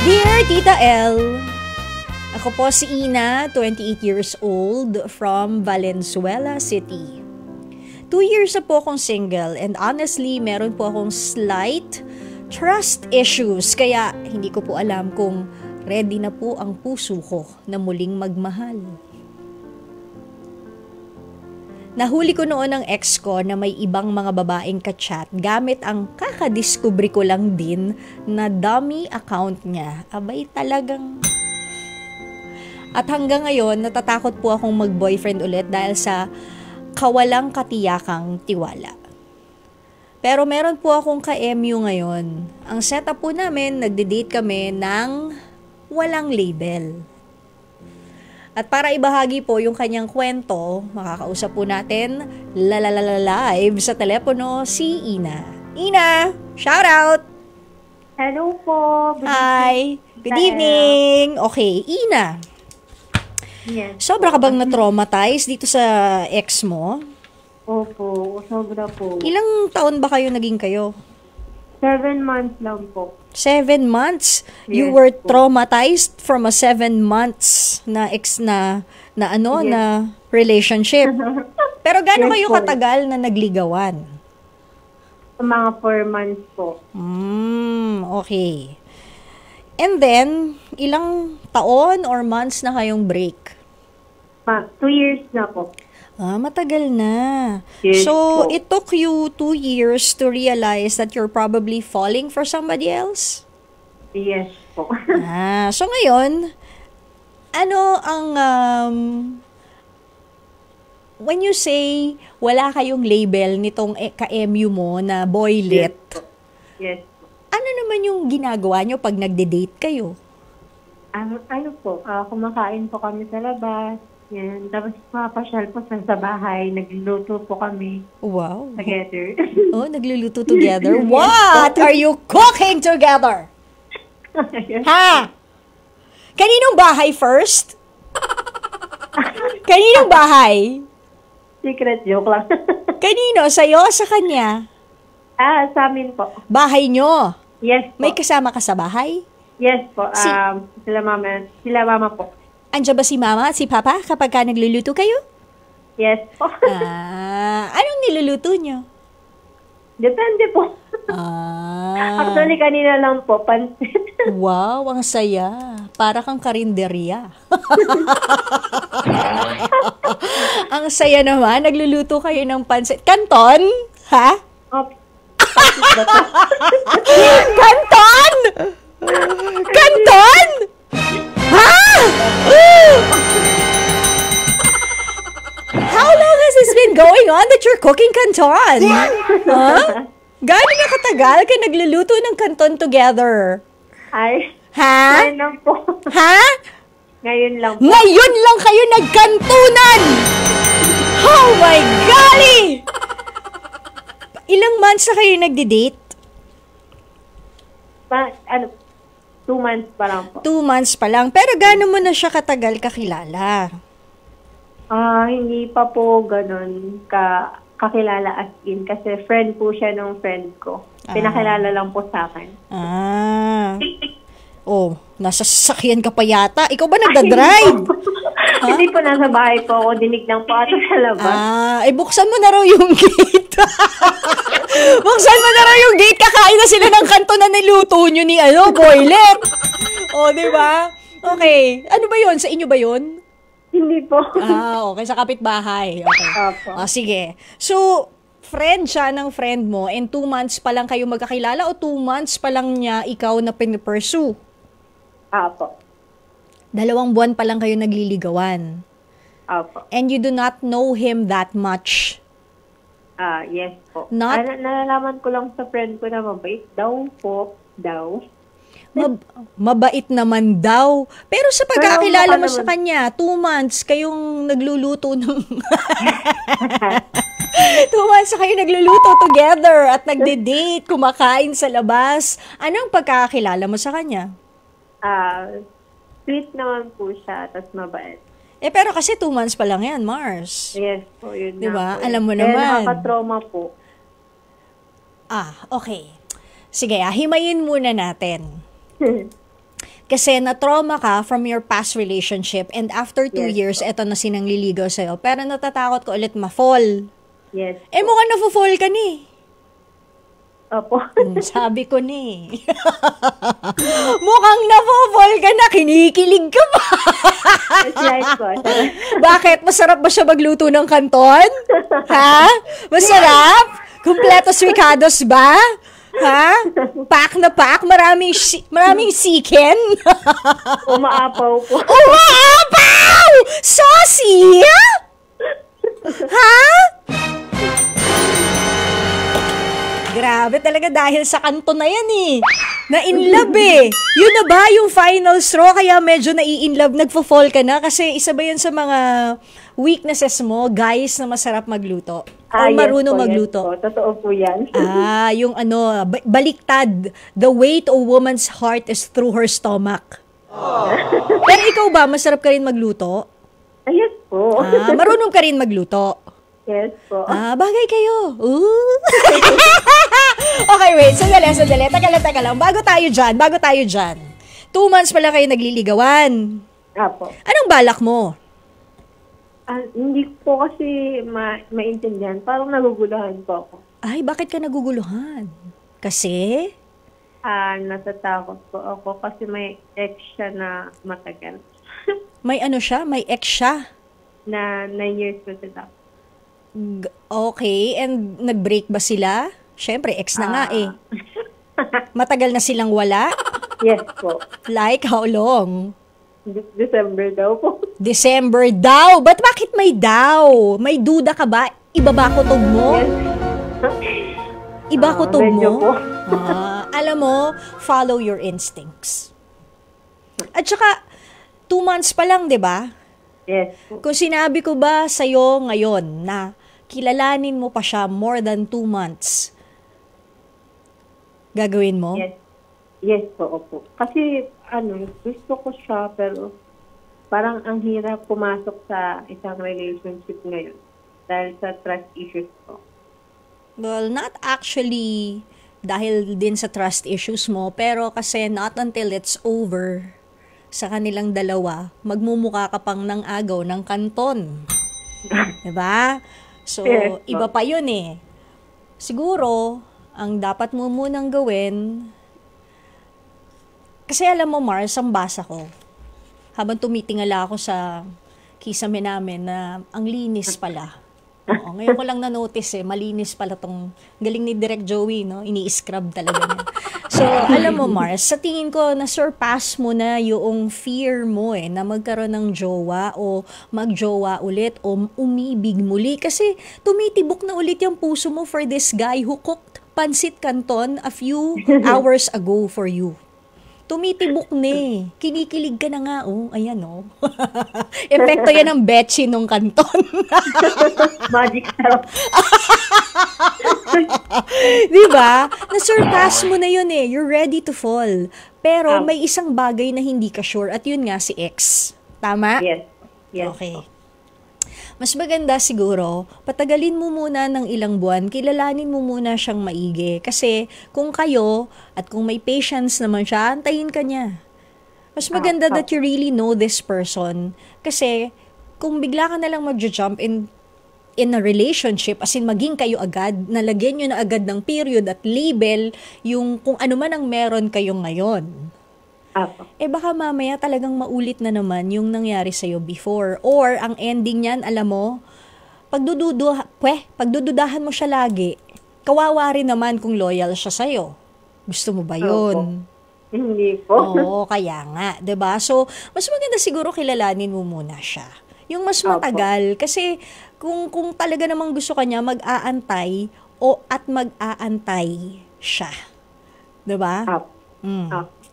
Dear Tita L, ako po si Ina, 28 years old, from Valenzuela City. 2 years na po akong single and honestly, meron po akong slight trust issues. Kaya hindi ko po alam kung ready na po ang puso ko na muling magmahal. Nahuli ko noon ang ex ko na may ibang mga babaeng ka-chat gamit ang kakadiskubre ko lang din na dummy account niya. Abay talagang... At hanggang ngayon, natatakot po akong mag-boyfriend ulit dahil sa kawalang katiyakang tiwala. Pero meron po akong ka-MU ngayon. Ang setup po namin, nagde-date kami ng walang label. At para ibahagi po yung kanyang kwento, makakausap po natin live sa telepono si Ina. Ina, shout out! Hello po. Hi! Good evening! Okay, Ina. Yes. Sobra ka bang na-traumatize dito sa ex mo? Opo, sobra po. Ilang taon ba kayo naging kayo? 7 months lang po. 7 months? You Yes were po. traumatized from a 7 months na ex na Yes. na relationship. Pero gaano Yes kayo po. katagal na nagligawan? Mga 4 months po. Okay. And then, ilang taon or months na kayong break? 2 years na po. Matagal na. Yes So, po. it took you 2 years to realize that you're probably falling for somebody else? Yes po. So ngayon, ano ang, when you say wala kayong label nitong ka-MU mo na boylet, Yes po. Yes po. ano naman yung ginagawa nyo pag nagde-date kayo? Ano po, kumakain po kami sa labas. Yan. Tapos mapasyal po sa bahay. Nagluluto po kami Wow. together. Oh, nagluluto together. What are you cooking together? Ha? Kaninong bahay first? Kaninong bahay? Secret joke lang. Kanino? Sa'yo o sa kanya? Sa amin po. Bahay nyo? Yes po. May kasama ka sa bahay? Yes po. Si- Sila mama po. Andiyan ba si mama at si papa kapag ka nagluluto kayo? Yes po. Anong niluluto nyo? Depende po. Actually, kanina lang po, pansit. Wow, ang saya. Para kang karinderya. Ang saya naman, nagluluto kayo ng pansit. Kanton? Ha? Pansit ba to? Kanton? Kanton? Ha? How long has this been going on that you're cooking canton? Huh? Gaano na katagal ka nagluluto ng canton together? Ay, Ha? ngayon lang po. Ha? Ngayon lang po. Ngayon lang kayo nagkantunan! Oh my golly! Ilang months na kayo nagde-date? 2 months pa lang po. 2 months pa lang. Pero gaano mo na siya katagal kakilala? Hindi pa po ganun kakilala as in. Kasi friend po siya ng friend ko. Pinakilala lang po sa akin. Oh, nasa sasakyan ka pa yata. Ikaw ba nagdadrive? Hindi po, nasa bahay po ako. Dinig lang po ato sa labas. Buksan mo na raw yung gate. Buksan mo na raw yung gate. Kakain na sila ng kanto na niluto nyo ni boylet. O, di ba? Okay. Ano ba yon? Sa inyo ba yon? Hindi po. Okay. Sa kapitbahay. Okay. Opo. Sige. So, friend siya ng friend mo and 2 months pa lang kayo magkakilala o 2 months pa lang niya ikaw na pinipursue? Opo. 2 buwan pa lang kayo nagliligawan. Opo. And you do not know him that much. Yes po. Not- Nalalaman ko lang sa friend ko na mabait daw po. Mabait naman daw. Pero sa pagkakilala Pero mo baka sa kanya, 2 months kayong nagluluto ng... 2 months na kayo nagluluto together at nagde-date, kumakain sa labas. Anong pagkakilala mo sa kanya? Sweet naman po siya, tapos mabait. Pero kasi 2 months pa lang yan, Mars. Yes po, yun Diba? na po. Alam mo Kaya naman. nakaka-trauma po. Okay. Sige, himayin muna natin. Kasi na-trauma ka from your past relationship and after 2 Yes years, po. eto na sinangliligaw sa'yo. Pero natatakot ko ulit ma-fall. Yes. Mukhang na-fall ka ni. Opo. Sabi ko ni. Mukhang na-fall ka na. Kinikilig ka ba? That's right po. Bakit? Masarap ba siya magluto ng kanton? Ha? Masarap? Kumpleto swicados ba? Ha? Pack na pack? Maraming chicken? Umaapaw po. Umaapaw! Saucy? Ha? Grabe talaga dahil sa kanto na yan eh. Na-inlove eh. Yun na ba yung final straw? Kaya medyo nai-inlove, nagfo-fall ka na? Kasi isa ba yun sa mga weaknesses mo, guys, na masarap magluto? O marunong magluto? Yes po. Totoo po yan. Yung baliktad. The way to a woman's heart is through her stomach. Pero ikaw ba, masarap ka rin magluto? Yes po. Marunong ka rin magluto? Yes po. Bagay kayo. Okay, wait. Sandali. Teka lang. Bago tayo dyan. 2 months pala kayo nagliligawan. Apo. Anong balak mo? Hindi po kasi maintindihan. Parang naguguluhan po ako. Ay, bakit ka naguguluhan? Kasi? Natatakot po ako kasi may ex siya na matagal. May ano siya? May ex siya? Na 9 years po sila. Okay. And nag-break ba sila? Siyempre, ex na nga eh. Matagal na silang wala? Yes po. Like how long? December daw po. December daw? Bakit may daw? May duda ka ba? Iba ba kutob mo? Yes. Iba kutob Medyo mo? po. Alam mo, follow your instincts. At saka, 2 months pa lang, di ba? Yes po. Kung sinabi ko ba sa'yo ngayon na kilalanin mo pa siya more than 2 months, gagawin mo? Yes. Yes po, opo. Kasi, gusto ko siya, pero parang ang hirap pumasok sa isang relationship ngayon dahil sa trust issues ko. Well, not actually dahil din sa trust issues mo, pero kasi not until it's over sa kanilang dalawa, magmumukha ka pang ng agaw ng kanton. Diba? So, Yes, iba pa yun eh. Siguro, ang dapat mo munang gawin, kasi alam mo, Mars, ang basa ko, habang tumitingala ako sa kisame namin na ang linis pala. Oo, ngayon ko lang na-notice malinis pala tong galing ni Direk Joey, no? Ini-scrub talaga niya. So, alam mo, Mars, sa tingin ko, na-surpass mo na yung fear mo na magkaroon ng jowa o magjowa ulit o umibig muli. Kasi tumitibok na ulit yung puso mo for this guy who cooked pancit canton a few hours ago for you. Tumitibok na Kinikilig ka na nga, Ayan, Epekto yan ng betchy nung kanton. Magic sarap. Diba? Na-surpass mo na yun You're ready to fall. Pero may isang bagay na hindi ka sure at yun nga si ex. Tama? Yes. Yes. Okay. Mas maganda siguro, patagalin mo muna ng ilang buwan, kilalanin mo muna siyang maigi. Kasi kung kayo, at kung may patience naman siya, antayin ka niya. Mas maganda that you really know this person. Kasi kung bigla ka na lang mag-jump in a relationship, as in maging kayo agad, nalagyan nyo na agad ng period at label yung kung ano man ang meron kayo ngayon. Baka mamaya talagang maulit na naman yung nangyari sa'yo before. Or, ang ending niyan, alam mo, pagdududahan mo siya lagi, kawawa rin naman kung loyal siya sa'yo. Gusto mo ba yun? Hindi po. Oo, kaya nga. 'Di ba? So, mas maganda siguro kilalanin mo muna siya. Yung mas matagal. Kasi, kung talaga namang gusto ka niya, mag-aantay at mag-aantay siya. 'Di ba?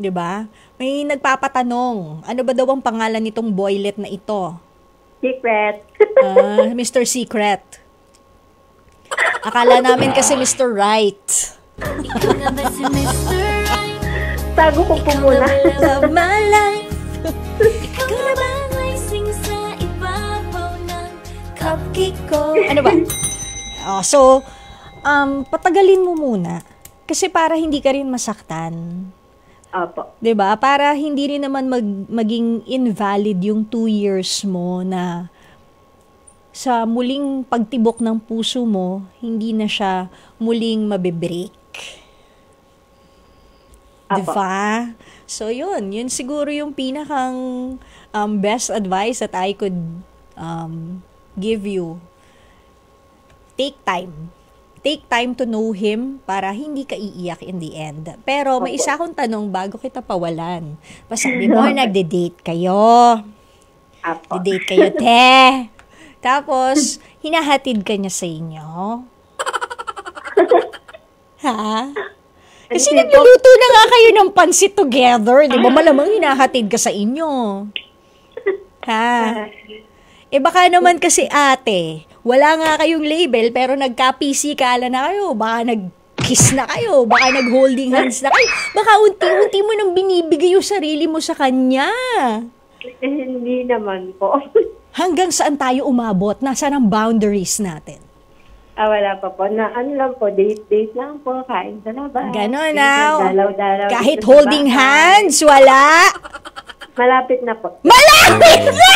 Diba? May nagpapatanong, ano ba daw ang pangalan nitong boylet na ito? Secret. Mr. Secret. Akala namin kasi Mr. Right. Ikaw na ba si Mr. Right? Tago ko po muna. Love my life. Ikaw na ba ang lasing sa ibabaw ng Cupcake ko. Ano ba? So, patagalin mo muna. Kasi para hindi ka rin masaktan. Opo. 'Di ba? Para hindi rin naman maging invalid yung 2 years mo na sa muling pagtibok ng puso mo, hindi na siya muling mabibreak. Apo. Diba? So, yun siguro yung pinakang best advice that I could give you. Take time. Take time to know him para hindi ka iiyak in the end. Pero may isa akong tanong bago kita pawalan. Pasabi mo, nagde-date kayo. Apo. Nagde-date kayo, te. Tapos, hinahatid ka niya sa inyo. Ha? Kasi nagluluto na nga kayo ng pansit together. Di ba? Malamang hinahatid ka sa inyo. Ha? Eh baka naman kasi ate, wala nga kayong label pero nagka-PCKala na kayo. Baka nag-kiss na kayo. Baka nag-holding hands na kayo. Baka unti-unti mo nang binibigay yung sarili mo sa kanya. Hindi naman po. Hanggang saan tayo umabot? Nasaan ang boundaries natin? Wala pa po. Ano lang po, date lang po, kain sa labas. Ganon na. Dalaw-dalaw. Kahit dito sa holding bahay. hands, wala. Malapit na po. Malapit na!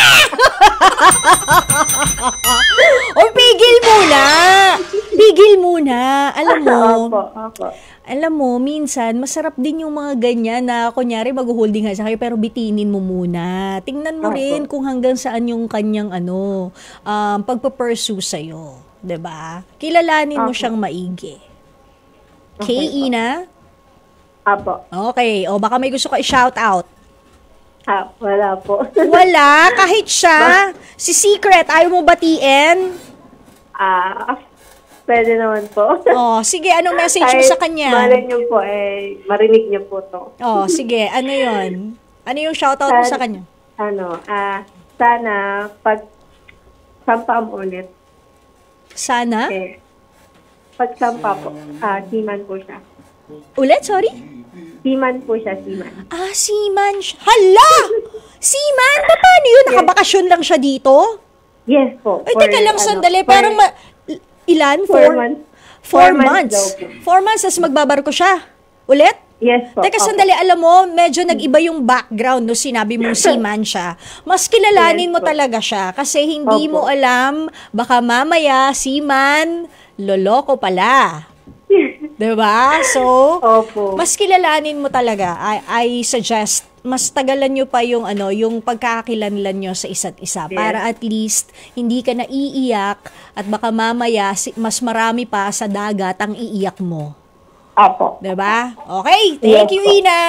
O pigil muna. Pigil muna. Alam mo, minsan, masarap din yung mga ganyan na, kunyari, mag-holding hands kayo, pero bitinin mo muna. Tingnan mo rin kung hanggang saan yung kanyang, pagpapursue sa'yo. 'Di ba? Kilalanin mo siyang maigi. Okay, Ina? Apo. Okay. O, baka may gusto ka i-shout out. Wala po. Wala, kahit siya. Si Secret, ayaw mo batiin? Pwede naman po. Oh, sige, anong message mo sa kanya? Malay niyo po, marinig niyo po to. Oh, sige, ano yon? Ano yung shoutout mo sa kanya? Sana, pag sampa mo ulit, Sana? pag-sampa po, seaman po siya. Ulit, sorry? Seaman po siya, seaman. Seaman siya. Hala! Seaman? Paano yun? Nakabakasyon lang siya dito? Yes po. Ay, teka lang, sandali. Pero ilan? 4 months. 4 months. 4 months, as magbabarko siya. Ulit? Yes po. Teka, sandali, alam mo, medyo nag-iba yung background no sinabi mong seaman siya. Mas kilalanin mo talaga siya kasi hindi mo alam, baka mamaya seaman, loloko pala. Diba? So, mas kilalanin mo talaga. I suggest, mas tagalan nyo pa yung yung pagkakakilanlan nyo sa isa't isa para at least hindi ka naiiyak at baka mamaya mas marami pa sa dagat ang iiyak mo. Apo. Diba? Okay. Thank you, Ina.